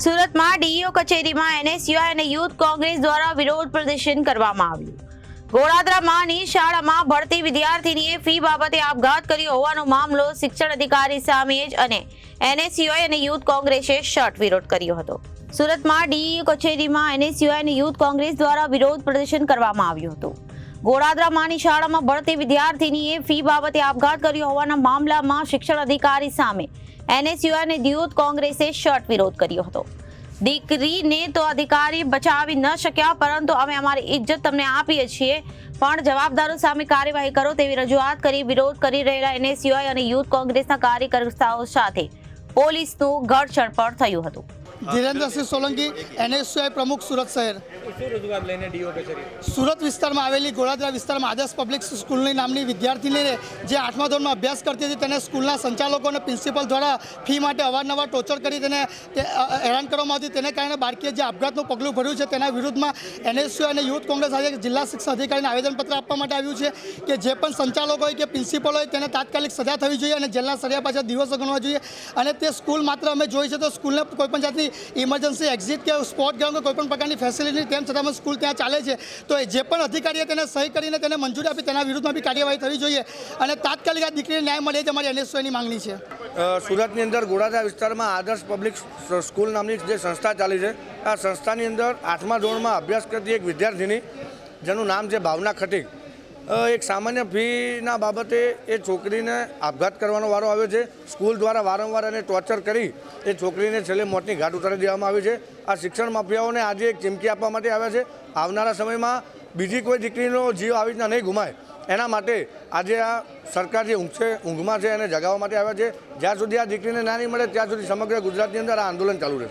સુરતમાં ડીઈઓ કચેરીમાં એનએસયુઆઈ અને યુથ કોંગ્રેસ દ્વારા વિરોધ પ્રદર્શન કરવામાં આવ્યું. ગોળાદરામાંની શાળામાં ભણતી વિદ્યાર્થીનીએ ફી બાબતે આપઘાત કર્યો હોવાનો મામલો શિક્ષણ અધિકારી સામે જ અને એનએસયુઆઈ અને યુથ કોંગ્રેસે સખત વિરોધ કર્યો હતો. સુરતમાં ડીઈઓ કચેરીમાં એનએસયુઆઈ અને યુથ કોંગ્રેસ દ્વારા વિરોધ પ્રદર્શન કરવામાં આવ્યું હતું. ગોળાદરામાંની શાળામાં ભણતી વિદ્યાર્થીનીએ ફી બાબતે આપઘાત કર્યો હોવાના મામલામાં શિક્ષણ અધિકારી સામે એનએસયુઆઈ અને યુથ કોંગ્રેસે સખત વિરોધ કર્યો હતો. દીકરીને તો અધિકારી બચાવી ન શક્યા, પરંતુ અમે અમારી ઇજ્જત તમને આપીએ છીએ, પણ જવાબદારો સામે કાર્યવાહી કરો તેવી રજૂઆત કરી વિરોધ કરી રહેલા એનએસયુઆઈ અને યુથ કોંગ્રેસના કાર્યકર્તાઓ સાથે પોલીસનું ઘર્ષણ પણ થયું હતું. ધીરેન્દ્રસિંહ સોલંકી, એનએસયુઆઈ પ્રમુખ, સુરત શહેર. સુરત વિસ્તારમાં આવેલી ગોળાદરા વિસ્તારમાં આદર્શ પબ્લિક સ્કૂલની નામની વિદ્યાર્થીનીને જે 8મા ધોરણમાં અભ્યાસ કરતી હતી તેને સ્કૂલના સંચાલકો અને પ્રિન્સિપલ દ્વારા ફી માટે અવારનવાર ટોર્ચર કરી તેને હેરાન કરવામાં આવતી. તેને કારણે બાળકીએ જે આપઘાતનું પગલું ભર્યું છે તેના વિરુદ્ધમાં એનએસયુઆઈ અને યુથ કોંગ્રેસ આજે જિલ્લા શિક્ષણ અધિકારીને આવેદનપત્ર આપવા માટે આવ્યું છે કે જે પણ સંચાલકો હોય કે પ્રિન્સિપલ હોય તેને તાત્કાલિક સજા થવી જોઈએ અને જેલના સળિયા પાછળ દિવસો ગણવા જોઈએ. અને તે સ્કૂલ માત્ર અમે જોઈ છે તો સ્કૂલને કોઈપણ જાતની ઇમરજન્સી એક્ઝિટ કે સ્પોટ ગ્રાઉન્ડ કે કોઈપણ પ્રકારની ફેસિલિટી તેમ છતાં સ્કૂલ ત્યાં ચાલે છે. તો જે પણ અધિકારીએ તેને સહી કરીને તેને મંજૂરી આપી તેના વિરુદ્ધમાં બી કાર્યવાહી થવી જોઈએ અને તાત્કાલિક આ દીકરીને ન્યાય મળે જ અમારી એનએસયુઆઈની માંગણી છે. સુરતની અંદર ગોળાદરા વિસ્તારમાં આદર્શ પબ્લિક સ્કૂલ નામની જે સંસ્થા ચાલી છે, આ સંસ્થાની અંદર 8મા ધોરણમાં અભ્યાસ કરતી એક વિદ્યાર્થીની જેનું નામ છે ભાવના ખટીક, એક સામાન્ય ફીના બાબતે એ છોકરીને આપઘાત કરવાનો વારો આવ્યો છે. સ્કૂલ દ્વારા વારંવાર એને ટોર્ચર કરી એ છોકરીને છેલ્લે મોતની ઘાટ ઉતારી દેવામાં આવી છે. આ શિક્ષણ માફિયાઓને આજે એક ચીમકી આપવા માટે આવ્યા છે. આવનારા સમયમાં બીજી કોઈ દીકરીનો જીવ આવી રીતના નહીં ગુમાય એના માટે આજે આ સરકાર જે ઊંઘમાં છે એને જગાવવા માટે આવ્યા છે. જ્યાં સુધી આ દીકરીને ના નહીં મળે ત્યાં સુધી સમગ્ર ગુજરાતની અંદર આ આંદોલન ચાલુ રહેશે.